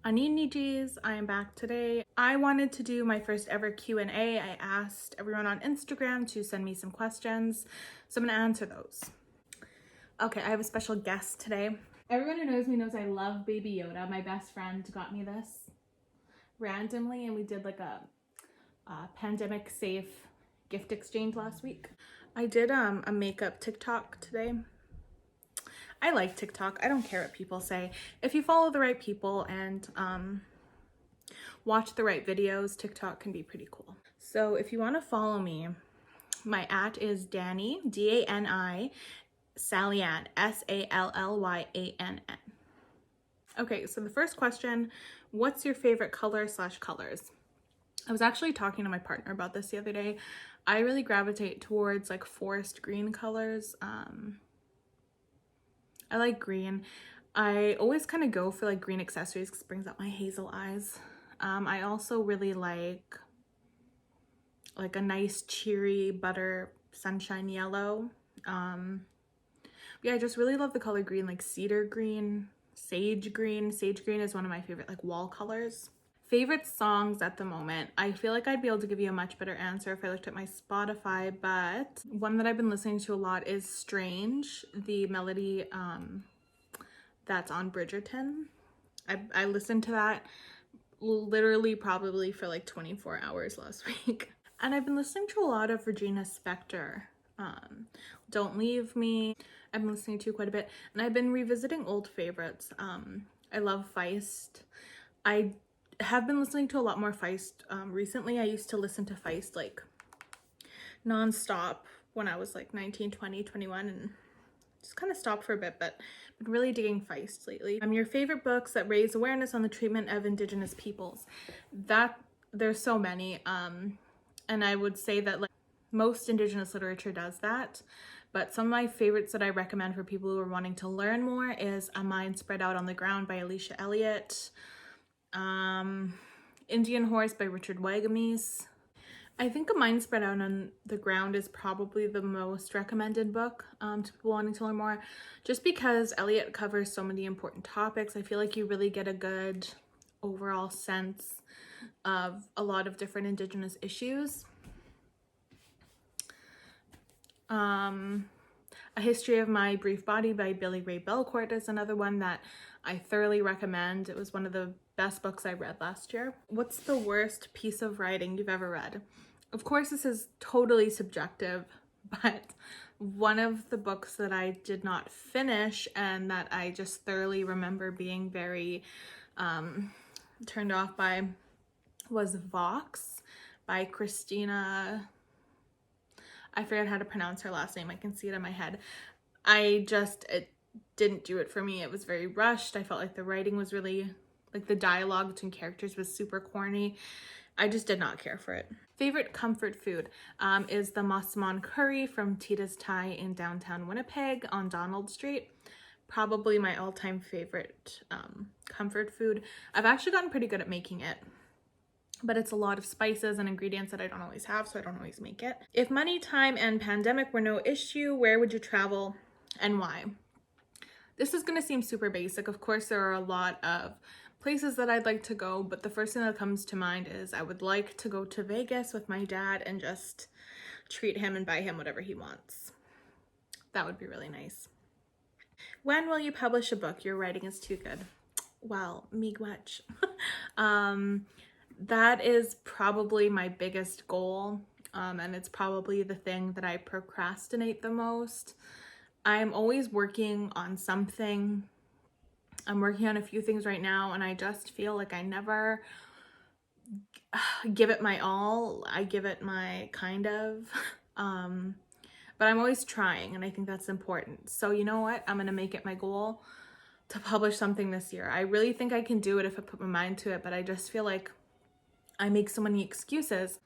Aniniji's, I am back today. I wanted to do my first ever Q&A. I asked everyone on Instagram to send me some questions, so I'm gonna answer those. Okay, I have a special guest today. Everyone who knows me knows I love Baby Yoda. My best friend got me this randomly, and we did like a pandemic safe gift exchange last week. I did a makeup TikTok today. I like TikTok. I don't care what people say. If you follow the right people and watch the right videos, TikTok can be pretty cool. So if you want to follow me, my @ is Dani, D-A-N-I, Sallyann, S-A-L-L-Y-A-N-N. Okay, so the first question, what's your favorite color/colors? I was actually talking to my partner about this the other day. I really gravitate towards like forest green colors. I like green. I always kind of go for like green accessories because it brings out my hazel eyes. I also really like a nice cheery butter sunshine yellow. Yeah, I just really love the color green, like cedar green, sage green. Sage green is one of my favorite like wall colors. Favorite songs at the moment. I feel like I'd be able to give you a much better answer if I looked at my Spotify, but one that I've been listening to a lot is Strange, the melody that's on Bridgerton. I listened to that literally probably for like 24 hours last week. And I've been listening to a lot of Regina Spektor. Don't Leave Me, I've been listening to quite a bit. And I've been revisiting old favorites. I love Feist. I have been listening to a lot more Feist recently. I used to listen to Feist like non-stop when I was like 19, 20, 21 and just kind of stopped for a bit, but been really digging Feist lately. Your favorite books that raise awareness on the treatment of Indigenous peoples. There's so many, and I would say that like most Indigenous literature does that, but some of my favorites that I recommend for people who are wanting to learn more is A Mind Spread Out on the Ground by Alicia Elliott, Indian Horse by Richard Wagamese. I think A Mind Spread Out on the Ground is probably the most recommended book to people wanting to learn more, just because Elliott covers so many important topics. I feel like you really get a good overall sense of a lot of different Indigenous issues. A History of My Brief Body by Billy Ray Belcourt is another one that I thoroughly recommend. It was one of the best books I read last year. What's the worst piece of writing you've ever read? Of course, this is totally subjective, but one of the books that I did not finish and that I just thoroughly remember being very turned off by was Vox by Christina. I forget how to pronounce her last name. I can see it in my head. It didn't do it for me. It was very rushed. I felt like the writing was really, like the dialogue between characters was super corny. I just did not care for it. Favorite comfort food is the Massaman curry from Tita's Thai in downtown Winnipeg on Donald Street. Probably my all-time favorite comfort food. I've actually gotten pretty good at making it, but it's a lot of spices and ingredients that I don't always have, so I don't always make it. If money, time, and pandemic were no issue, where would you travel and why? This is gonna seem super basic. Of course, there are a lot of places that I'd like to go, but the first thing that comes to mind is I would like to go to Vegas with my dad and just treat him and buy him whatever he wants. That would be really nice. When will you publish a book? Your writing is too good. Well, miigwech. That is probably my biggest goal, and it's probably the thing that I procrastinate the most. I'm always working on something. I'm working on a few things right now, and I just feel like I never give it my all. I give it my kind of, but I'm always trying, and I think that's important. So you know what? I'm gonna make it my goal to publish something this year. I really think I can do it if I put my mind to it, but I just feel like I make so many excuses.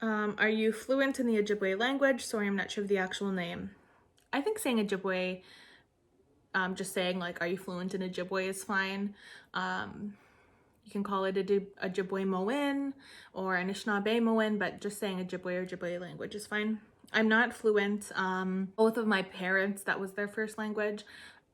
Are you fluent in the Ojibwe language? Sorry, I'm not sure of the actual name. I think saying Ojibwe, just saying like, are you fluent in Ojibwe is fine. You can call it Ojibwe Moin or Anishinaabe Moin, but just saying Ojibwe or Ojibwe language is fine. I'm not fluent. Both of my parents, that was their first language.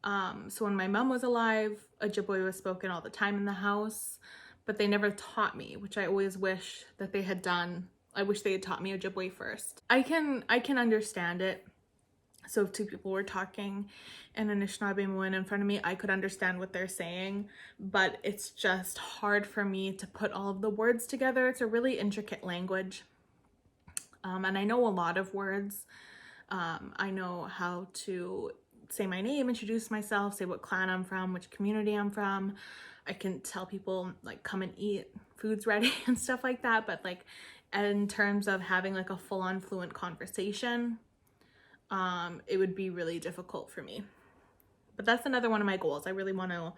So when my mom was alive, Ojibwe was spoken all the time in the house, but they never taught me, which I always wish that they had done. I wish they had taught me Ojibwe first. I can understand it. So if two people were talking and an Anishinaabe in front of me, I could understand what they're saying, but it's just hard for me to put all of the words together. It's a really intricate language. And I know a lot of words. I know how to say my name, introduce myself, say what clan I'm from, which community I'm from. I can tell people like come and eat, food's ready and stuff like that. But like in terms of having like a full-on fluent conversation, it would be really difficult for me. But that's another one of my goals. I really want to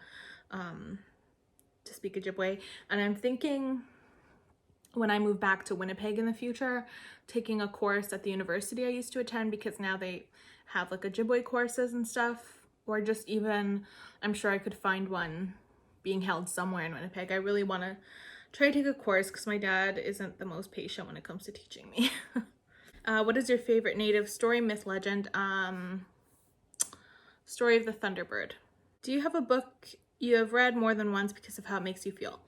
speak Ojibwe, and I'm thinking when I move back to Winnipeg in the future, taking a course at the university I used to attend, because now they have like Ojibwe courses and stuff, or just even, I'm sure I could find one being held somewhere in Winnipeg. I really want to try to take a course because my dad isn't the most patient when it comes to teaching me. What is your favorite Native story, myth, legend? Story of the Thunderbird. Do you have a book you have read more than once because of how it makes you feel?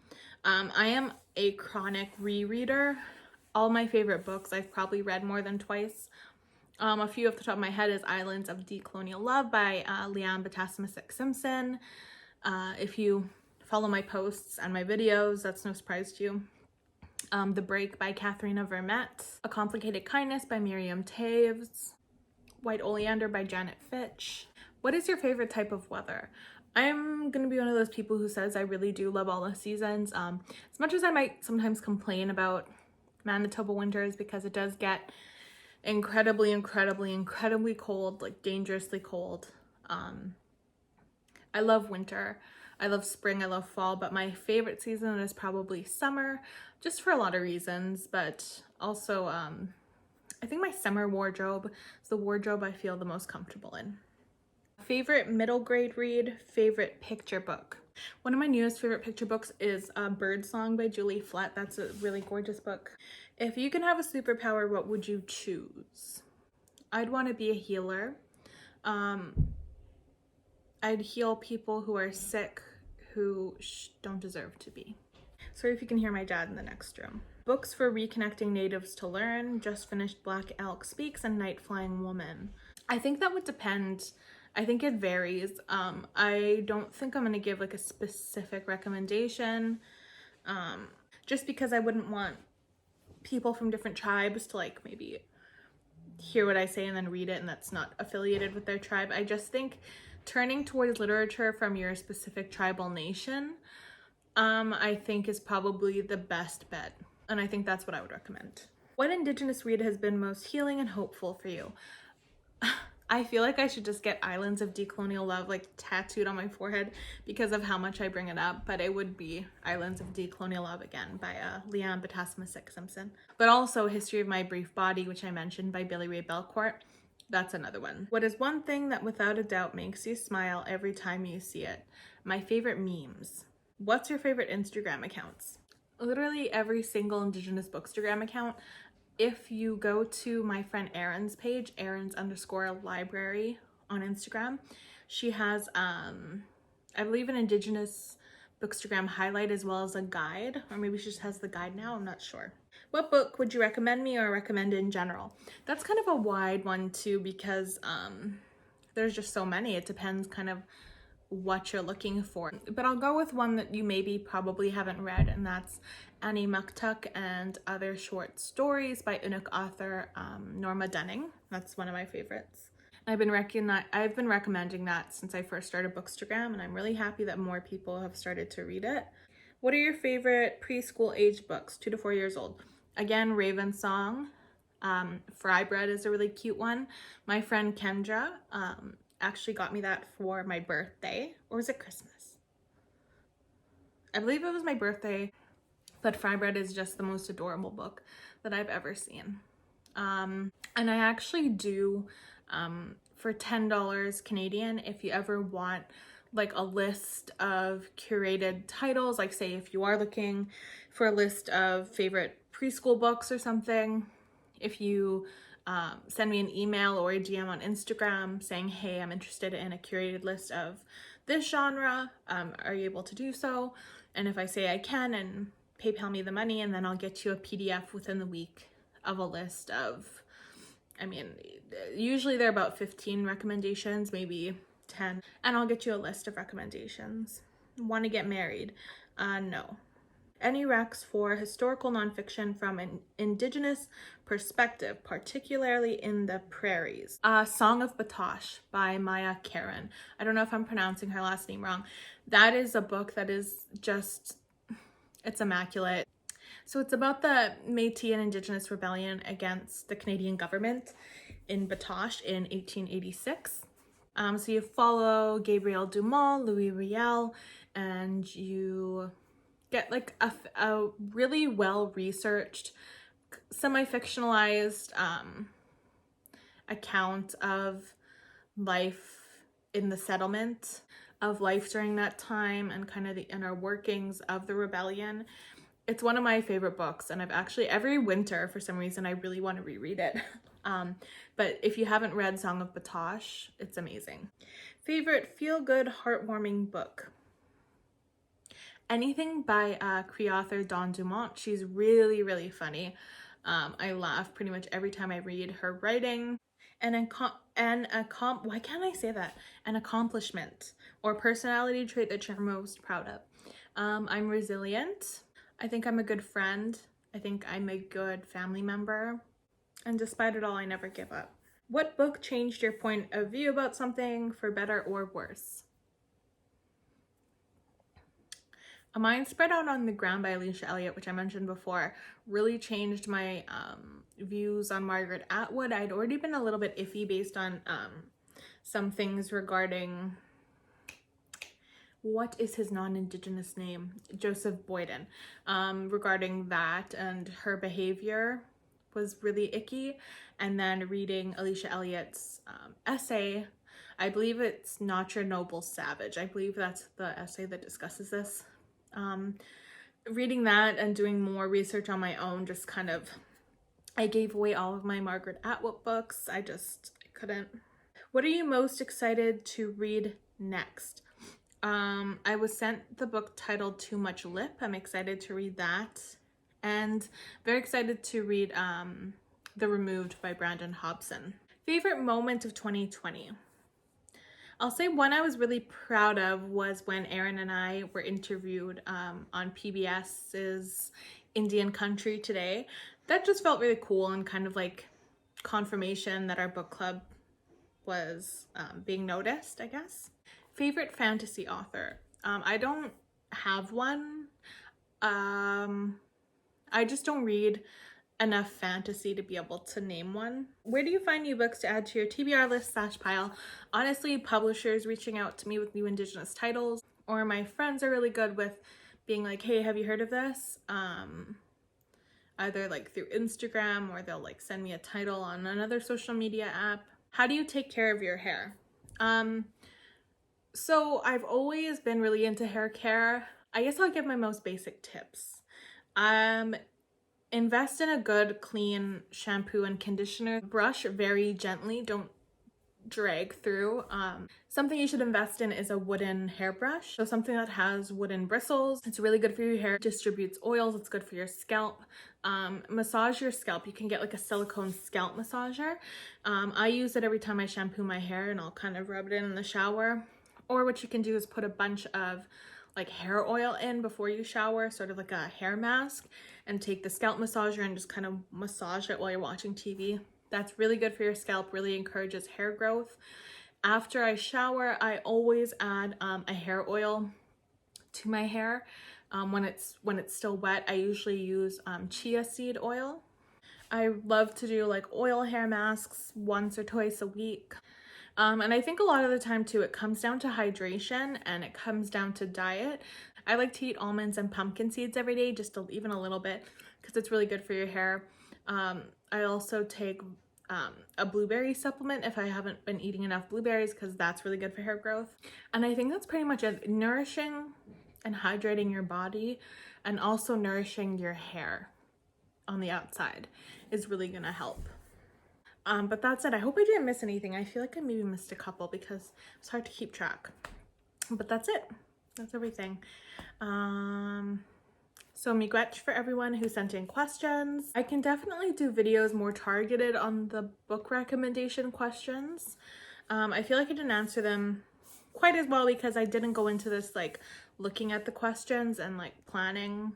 I am a chronic rereader. All my favorite books I've probably read more than twice. A few off the top of my head is Islands of Decolonial Love by Leanne Batasmasek Simpson. If you follow my posts and my videos, that's no surprise to you. The Break by Katharina Vermette. A Complicated Kindness by Miriam Taves. White Oleander by Janet Fitch. What is your favorite type of weather? I'm gonna be one of those people who says I really do love all the seasons. As much as I might sometimes complain about Manitoba winters because it does get incredibly cold, like dangerously cold. I love winter. I love spring, I love fall, but my favorite season is probably summer, just for a lot of reasons, but also I think my summer wardrobe is the wardrobe I feel the most comfortable in. Favorite middle grade read, favorite picture book. One of my newest favorite picture books is Birdsong by Julie Flett. That's a really gorgeous book. If you can have a superpower, what would you choose? I'd want to be a healer. I'd heal people who are sick, who don't deserve to be. Sorry if you can hear my dad in the next room. Books for reconnecting natives to learn. Just finished Black Elk Speaks and Night Flying Woman. I think that would depend. I think it varies. I don't think I'm gonna give like a specific recommendation, just because I wouldn't want people from different tribes to like maybe hear what I say and then read it and that's not affiliated with their tribe. I just think turning towards literature from your specific tribal nation, I think is probably the best bet. And I think that's what I would recommend. What Indigenous read has been most healing and hopeful for you? I feel like I should just get Islands of Decolonial Love like tattooed on my forehead because of how much I bring it up, but it would be Islands of Decolonial Love again by Leanne Batasmasek Simpson. But also History of My Brief Body, which I mentioned, by Billy Ray Belcourt. That's another one. What is one thing that without a doubt makes you smile every time you see it? My favorite memes. What's your favorite Instagram accounts? Literally every single Indigenous Bookstagram account. If you go to my friend Erin's page, Erin's_library on Instagram, she has, I believe, an Indigenous Bookstagram highlight as well as a guide, or maybe she just has the guide now, I'm not sure. What book would you recommend me or recommend in general? That's kind of a wide one too, because there's just so many. It depends kind of what you're looking for. But I'll go with one that you maybe probably haven't read, and that's Annie Muktuk and Other Short Stories by Inuk author Norma Dunning. That's one of my favorites. I've been recommending that since I first started Bookstagram, and I'm really happy that more people have started to read it. What are your favorite preschool age books, 2 to 4 years old? Again, Raven Song. Fry Bread is a really cute one. My friend Kendra actually got me that for my birthday, or was it Christmas? I believe it was my birthday, but Fry Bread is just the most adorable book that I've ever seen. And I actually do, for $10 Canadian, if you ever want like a list of curated titles, like say if you are looking for a list of favorite preschool books or something, if you send me an email or a DM on Instagram saying, hey, I'm interested in a curated list of this genre. Are you able to do so? And if I say I can, and PayPal me the money, and then I'll get you a PDF within the week of a list of, I mean, usually there are about 15 recommendations, maybe 10, and I'll get you a list of recommendations. Want to get married? No. Any recs for historical nonfiction from an Indigenous perspective, particularly in the prairies. Song of Batosh by Maya Karen. I don't know if I'm pronouncing her last name wrong. That is a book that is just, it's immaculate. So it's about the Métis and Indigenous rebellion against the Canadian government in Batoche in 1886. So you follow Gabriel Dumont, Louis Riel, and you get like a really well-researched, semi-fictionalized account of life in the settlement, of life during that time, and kind of the inner workings of the rebellion. It's one of my favorite books, and I've actually, every winter, for some reason, I really want to reread it. But if you haven't read Song of Batoche, it's amazing. Favorite feel-good, heartwarming book? Anything by Cree author Dawn Dumont. She's really, really funny. I laugh pretty much every time I read her writing. Why can't I say that? An accomplishment or personality trait that you're most proud of. I'm resilient. I think I'm a good friend. I think I'm a good family member. And despite it all, I never give up. What book changed your point of view about something for better or worse? A Mind Spread Out on the Ground by Alicia Elliott, which I mentioned before, really changed my views on Margaret Atwood. I'd already been a little bit iffy based on some things regarding, what is his non-Indigenous name? Joseph Boyden. Regarding that, and her behavior was really icky. And then reading Alicia Elliott's essay, I believe it's Not Your Noble Savage. I believe that's the essay that discusses this. Reading that and doing more research on my own, just kind of, I gave away all of my Margaret Atwood books. I couldn't. What are you most excited to read next? I was sent the book titled Too Much Lip. I'm excited to read that. And very excited to read The Removed by Brandon Hobson. Favorite moment of 2020? I'll say one I was really proud of was when Aaron and I were interviewed on PBS's Indian Country Today. That just felt really cool and kind of like confirmation that our book club was being noticed, I guess. Favorite fantasy author? I don't have one. I just don't read enough fantasy to be able to name one. Where do you find new books to add to your TBR list / pile? Honestly, publishers reaching out to me with new Indigenous titles, or my friends are really good with being like, hey, have you heard of this? Either like through Instagram, or they'll like send me a title on another social media app. How do you take care of your hair? So I've always been really into hair care. I guess I'll give my most basic tips. Invest in a good, clean shampoo and conditioner. Brush very gently, don't drag through. Something you should invest in is a wooden hairbrush. So something that has wooden bristles. It's really good for your hair. It distributes oils. It's good for your scalp. Massage your scalp. You can get like a silicone scalp massager. I use it every time I shampoo my hair, and I'll kind of rub it in the shower. Or what you can do is put a bunch of like hair oil in before you shower, sort of like a hair mask, and take the scalp massager and just kind of massage it while you're watching TV. That's really good for your scalp, really encourages hair growth. After I shower, I always add a hair oil to my hair. When it's still wet, I usually use chia seed oil. I love to do like oil hair masks once or twice a week. And I think a lot of the time too, it comes down to hydration and it comes down to diet. I like to eat almonds and pumpkin seeds every day, just even a little bit, because it's really good for your hair. I also take a blueberry supplement if I haven't been eating enough blueberries, because that's really good for hair growth. And I think that's pretty much it. Nourishing and hydrating your body, and also nourishing your hair on the outside, is really gonna help. But that's it. I hope I didn't miss anything. I feel like I maybe missed a couple because it's hard to keep track. But that's it. That's everything. So miigwech for everyone who sent in questions. I can definitely do videos more targeted on the book recommendation questions. I feel like I didn't answer them quite as well because I didn't go into this like looking at the questions and like planning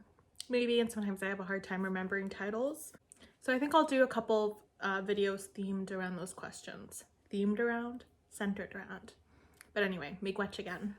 maybe, and sometimes I have a hard time remembering titles. So I think I'll do a couple videos themed around those questions. Themed around? Centered around. But anyway, miigwech again.